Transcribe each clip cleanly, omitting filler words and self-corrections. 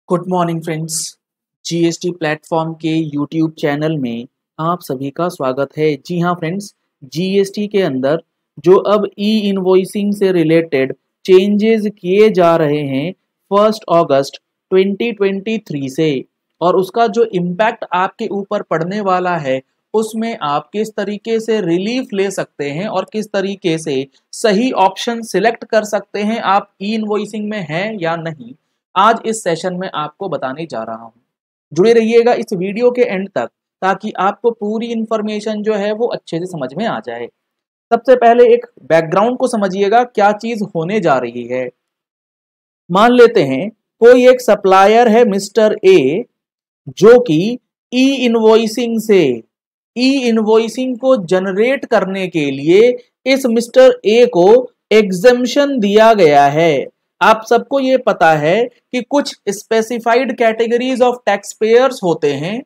Good morning friends. GST platform के YouTube channel में आप सभी का स्वागत है। जी हाँ फ्रेंड्स, जीएसटी के अंदर जो अब ई इनवॉइसिंग से रिलेटेड चेंजेस किए जा रहे हैं 1 अगस्त 2023 से, और उसका जो इम्पैक्ट आपके ऊपर पड़ने वाला है उसमें आप किस तरीके से रिलीफ ले सकते हैं और किस तरीके से सही ऑप्शन सिलेक्ट कर सकते हैं, आप ई इनवॉइसिंग में हैं या नहीं, आज इस सेशन में आपको बताने जा रहा हूं। जुड़े रहिएगा इस वीडियो के एंड तक ताकि आपको पूरी इंफॉर्मेशन जो है वो अच्छे से समझ में आ जाए। सबसे पहले एक बैकग्राउंड को समझिएगा, क्या चीज होने जा रही है। मान लेते हैं कोई एक सप्लायर है मिस्टर ए, जो कि ई इनवॉइसिंग को जनरेट करने के लिए इस मिस्टर ए को एग्जम्पशन दिया गया है। आप सबको ये पता है कि कुछ specified categories of tax payers होते हैं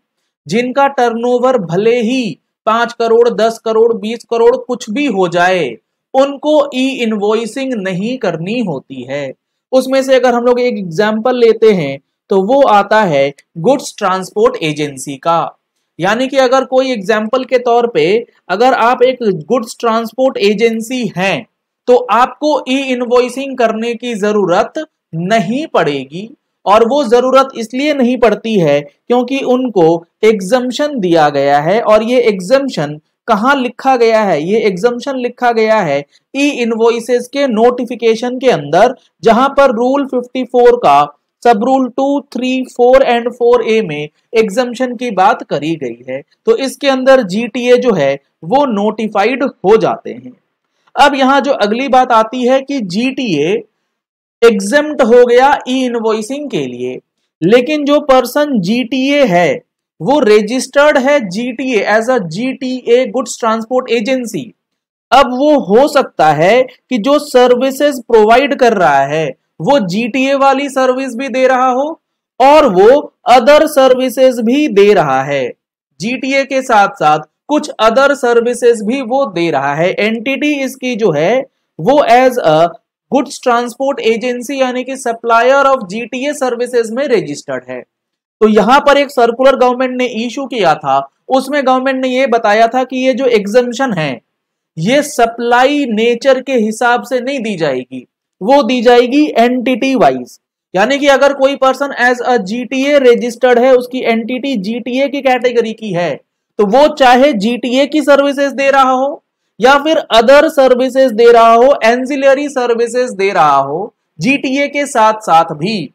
जिनका टर्नओवर भले ही 5 करोड़ 10 करोड़ 20 करोड़ कुछ भी हो जाए, उनको ई इनवॉइसिंग नहीं करनी होती है। उसमें से अगर हम लोग एक एग्जाम्पल लेते हैं तो वो आता है गुड्स ट्रांसपोर्ट एजेंसी का। यानी कि अगर कोई एग्जाम्पल के तौर पे अगर आप एक गुड्स ट्रांसपोर्ट एजेंसी हैं तो आपको ई इनवॉइसिंग करने की जरूरत नहीं पड़ेगी, और वो जरूरत इसलिए नहीं पड़ती है क्योंकि उनको एग्जम्पशन दिया गया है। और ये एग्जम्पशन कहां लिखा गया है? ये एग्जम्पशन लिखा गया है ई इनवॉइसेस के नोटिफिकेशन के अंदर, जहां पर रूल 54 का सब रूल 2, 3, 4 एंड 4A में एग्जम्पशन की बात करी गई है। तो इसके अंदर जीटीए जो है वो नोटिफाइड हो जाते हैं। अब यहां जो अगली बात आती है कि जीटीए एग्जेम्प्ट हो गया ई इनवॉइसिंग के लिए, लेकिन जो पर्सन जीटीए है वो रजिस्टर्ड है GTA as a GTA goods transport agency. अब वो हो सकता है कि जो सर्विसेज प्रोवाइड कर रहा है वो जीटीए वाली सर्विस भी दे रहा हो और वो अदर सर्विसेज भी दे रहा है। जीटीए के साथ साथ कुछ अदर सर्विसेज भी वो दे रहा है। एंटिटी इसकी जो है वो as a goods transport agency यानी कि सप्लायर ऑफ जीटीए सर्विसेज में रजिस्टर्ड है। तो यहां पर एक सर्कुलर गवर्नमेंट ने इशू किया था, उसमें गवर्नमेंट ने ये बताया था कि ये जो एग्जम्पशन है ये सप्लाई नेचर के हिसाब से नहीं दी जाएगी, वो दी जाएगी एंटिटी वाइज। यानी कि अगर कोई person as a GTA registered है, उसकी एंटिटी जीटीए की कैटेगरी की है, तो वो चाहे जीटीए की सर्विसेज दे रहा हो या फिर अदर सर्विसेज दे रहा हो, एंसिलरी सर्विसेज दे रहा हो जीटीए के साथ साथ भी,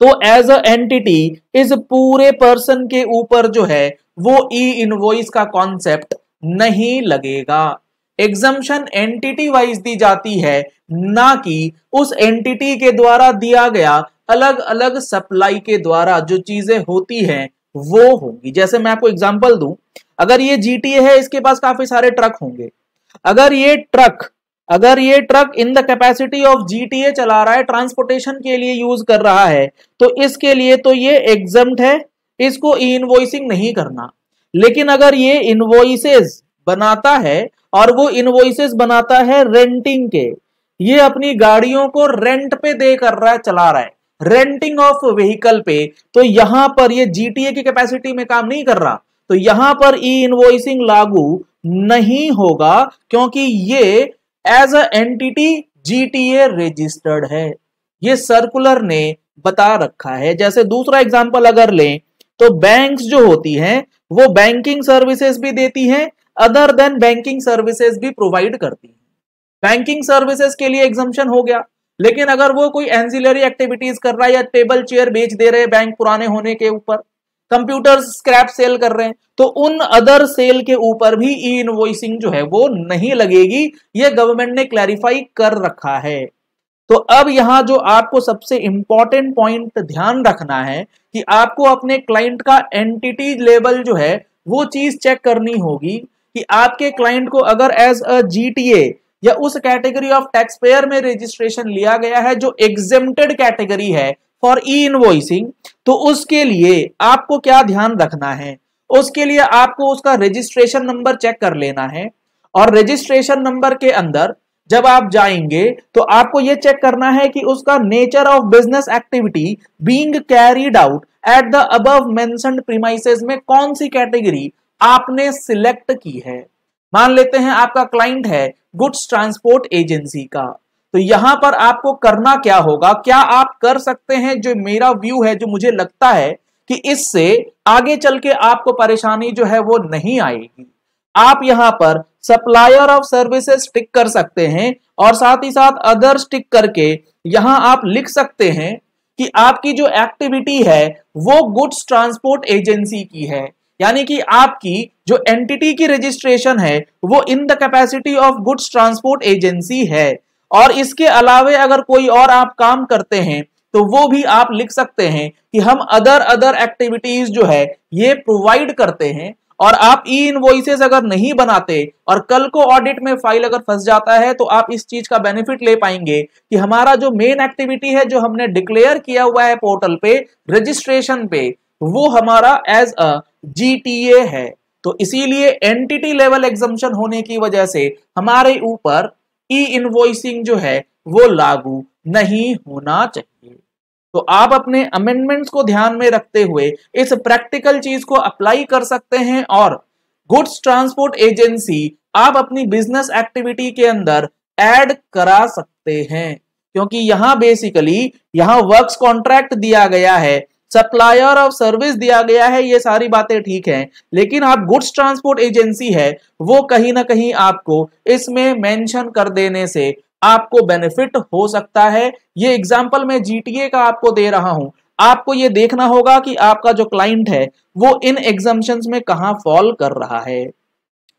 तो एज अ एंटिटी इस पूरे पर्सन के ऊपर जो है वो ई इनवॉइस का कॉन्सेप्ट नहीं लगेगा। एग्जम्पशन एंटिटी वाइज दी जाती है, ना कि उस एंटिटी के द्वारा दिया गया अलग अलग सप्लाई के द्वारा जो चीजें होती हैं वो होंगी। जैसे मैं आपको एग्जांपल दूं, अगर ये जीटीए है, इसके पास काफी सारे ट्रक होंगे। अगर ये truck in the capacity of GTA चला रहा है, ट्रांसपोर्टेशन के लिए यूज कर रहा है, तो इसके लिए तो ये एग्जम्प्ट है, इसको ई इनवॉइसिंग नहीं करना। लेकिन अगर ये इनवॉइसेस बनाता है और वो इनवॉइसेस बनाता है रेंटिंग के, ये अपनी गाड़ियों को रेंट पे दे कर रहा है, चला रहा है, रेंटिंग ऑफ व्हीकल पे, तो यहां पर ये जीटीए की कैपेसिटी में काम नहीं कर रहा, तो यहां पर ई इनवॉइसिंग लागू नहीं होगा क्योंकि ये as a entity GTA registered है। ये सर्कुलर ने बता रखा है। जैसे दूसरा एग्जांपल अगर लें तो बैंक्स जो होती हैं वो बैंकिंग सर्विसेज भी देती हैं, अदर देन बैंकिंग सर्विसेज भी प्रोवाइड करती हैं। बैंकिंग सर्विसेज के लिए एग्जम्पशन हो गया, लेकिन अगर वो कोई एंसिलरी एक्टिविटीज कर रहा है या टेबल चेयर बेच दे रहे हैं बैंक पुराने होने के ऊपर, कंप्यूटर स्क्रैप सेल कर रहे हैं, तो उन अदर सेल के ऊपर भी ई इनवॉइसिंग जो है वो नहीं लगेगी। ये गवर्नमेंट ने क्लैरिफाई कर रखा है। तो अब यहां जो आपको सबसे इंपॉर्टेंट पॉइंट ध्यान रखना है कि आपको अपने क्लाइंट का एंटिटी लेवल जो है वो चीज चेक करनी होगी कि आपके क्लाइंट को अगर एज अ जीटीए या उस कैटेगरी ऑफ टैक्स पेयर में रजिस्ट्रेशन लिया गया है जो एग्जेम्प्टेड कैटेगरी है फॉर ई इनवॉइसिंग, तो उसके लिए आपको क्या ध्यान रखना है? उसके लिए आपको उसका रजिस्ट्रेशन नंबर चेक कर लेना है, और रजिस्ट्रेशन नंबर के अंदर जब आप जाएंगे तो आपको यह चेक करना है कि उसका nature of business activity being carried out at the above mentioned premises में कौन सी कैटेगरी आपने सिलेक्ट की है। मान लेते हैं आपका क्लाइंट है गुड्स ट्रांसपोर्ट एजेंसी का, तो यहां पर आपको करना क्या होगा, क्या आप कर सकते हैं, जो मेरा व्यू है, जो मुझे लगता है कि इससे आगे चल के आपको परेशानी जो है वो नहीं आएगी। आप यहां पर सप्लायर ऑफ सर्विसेज टिक कर सकते हैं और साथ ही साथ अदर्स टिक करके यहां आप लिख सकते हैं कि आपकी जो एक्टिविटी है वो गुड्स ट्रांसपोर्ट एजेंसी की है, यानी कि आपकी जो एंटिटी की रजिस्ट्रेशन है वो in the capacity of goods transport agency है। और इसके अलावे अगर कोई और आप काम करते हैं तो वो भी आप लिख सकते हैं कि हम अदर एक्टिविटीज जो है ये प्रोवाइड करते हैं। और आप ई इनवॉइसेस अगर नहीं बनाते और कल को ऑडिट में फाइल अगर फंस जाता है तो आप इस चीज का बेनिफिट ले पाएंगे कि हमारा जो मेन एक्टिविटी है जो हमने डिक्लेयर किया हुआ है पोर्टल पे रजिस्ट्रेशन पे, वो हमारा एज अ जीटीए है। तो इसीलिए एंटिटी लेवल एग्जम्पशन होने की वजह से हमारे ऊपर ई इनवॉइसिंग जो है वो लागू नहीं होना चाहिए। तो आप अपने अमेंडमेंट्स को ध्यान में रखते हुए इस प्रैक्टिकल चीज को अप्लाई कर सकते हैं और गुड्स ट्रांसपोर्ट एजेंसी आप अपनी बिजनेस एक्टिविटी के अंदर ऐड करा सकते हैं, क्योंकि यहां बेसिकली यहां वर्क्स कॉन्ट्रैक्ट दिया गया है, सप्लायर ऑफ सर्विस दिया गया है, ये सारी बातें ठीक हैं, लेकिन आप गुड्स ट्रांसपोर्ट एजेंसी है वो कहीं ना कहीं आपको इसमें मेंशन कर देने से आपको बेनिफिट हो सकता है। ये एग्जांपल मैं जीटीए का आपको दे रहा हूं, आपको ये देखना होगा कि आपका जो क्लाइंट है वो इन एग्जम्पशंस में कहां फॉल कर रहा है।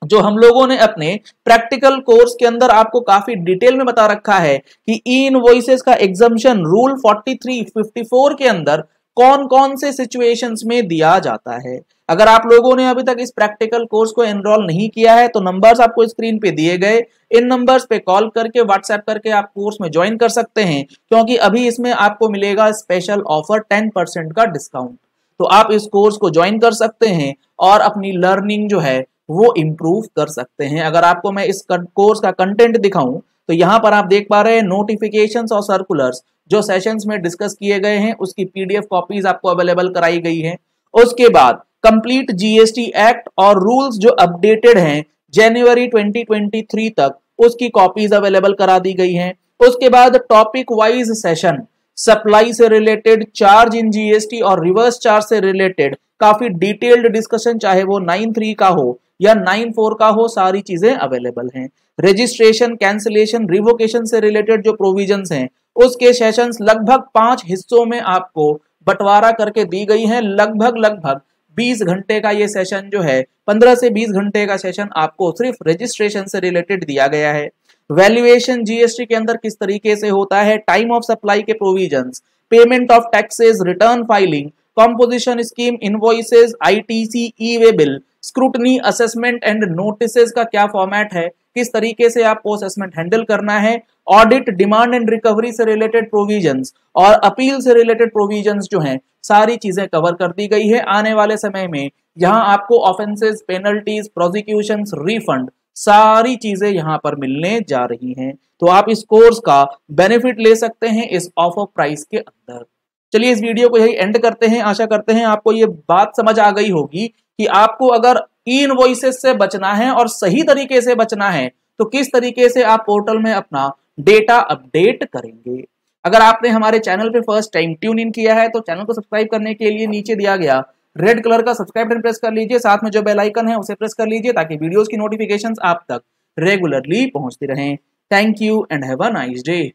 जो हम लोगों ने अपने प्रैक्टिकल कोर्स के अंदर आपको काफी डिटेल में बता रखा है कि ई इनवॉइसेस का एग्जम्पशन रूल 4354 के अंदर कौन कौन से सिचुएशंस में दिया जाता है। अगर आप लोगों ने अभी तक इस प्रैक्टिकल कोर्स को एनरोल नहीं किया है तो नंबर्स आपको स्क्रीन पे दिए गए, इन नंबर्स पे कॉल करके व्हाट्सएप करके आप कोर्स में ज्वाइन कर सकते हैं, क्योंकि अभी इसमें आपको मिलेगा स्पेशल ऑफर 10% का डिस्काउंट। तो आप इस कोर्स को ज्वाइन कर सकते हैं और अपनी लर्निंग जो है वो इंप्रूव कर सकते हैं। अगर आपको मैं इस कोर्स का कंटेंट दिखाऊं तो यहाँ पर आप देख पा रहे हैं नोटिफिकेशंस और सर्कुलर्स जो सेशंस में डिस्कस किए गए हैं उसकी पीडीएफ कॉपीज आपको अवेलेबल कराई गई है। उसके बाद कंप्लीट जीएसटी एक्ट और रूल्स जो अपडेटेड हैं जनवरी 2023 तक उसकी कॉपीज अवेलेबल करा दी गई हैं। उसके बाद टॉपिक वाइज सेशन सप्लाई से रिलेटेड, चार्ज इन जीएसटी और रिवर्स चार्ज से रिलेटेड काफी डिटेल्ड डिस्कशन, चाहे वो 9.3 का हो या 9.4 का हो, सारी चीजें अवेलेबल हैं। रजिस्ट्रेशन, कैंसिलेशन, रिवोकेशन से रिलेटेड जो प्रोविजंस हैं उसके सेशंस लगभग 5 हिस्सों में आपको बंटवारा करके दी गई हैं। लगभग 20 घंटे का ये सेशन जो है, 15 से 20 घंटे का सेशन आपको सिर्फ रजिस्ट्रेशन से रिलेटेड दिया गया है। वैल्यूएशन जीएसटी के अंदर किस तरीके से होता है, टाइम ऑफ सप्लाई के provisions, payment of taxes, return filing, composition scheme, invoices, ITC, E way bill, scrutiny, assessment and notices का क्या फॉर्मेट है, किस तरीके से आपको असेसमेंट हैंडल करना है, ऑडिट, डिमांड एंड रिकवरी से रिलेटेड प्रोविजंस और अपील से रिलेटेड प्रोविजंस जो हैं सारी चीजें कवर कर दी गई है। आने वाले समय में यहाँ आपको ऑफेंसेस, पेनल्टीज, प्रोसिक्यूशंस, रिफंड सारी चीजें यहाँ पर मिलने जा रही हैं। तो आप इस कोर्स का बेनिफिट ले सकते हैं इस ऑफर प्राइस के अंदर। चलिए इस वीडियो को यही एंड करते हैं। आशा करते हैं आपको ये बात समझ आ गई होगी कि आपको अगर ई इनवॉइसेस से बचना है और सही तरीके से बचना है तो किस तरीके से आप पोर्टल में अपना डेटा अपडेट करेंगे। अगर आपने हमारे चैनल पे फर्स्ट टाइम ट्यून इन किया है तो चैनल को सब्सक्राइब करने के लिए नीचे दिया गया रेड कलर का सब्सक्राइब बटन प्रेस कर लीजिए, साथ में जो बेल आइकन है उसे प्रेस कर लीजिए ताकि वीडियोस की नोटिफिकेशंस आप तक रेगुलरली पहुंचती रहें। Thank you and have a nice day.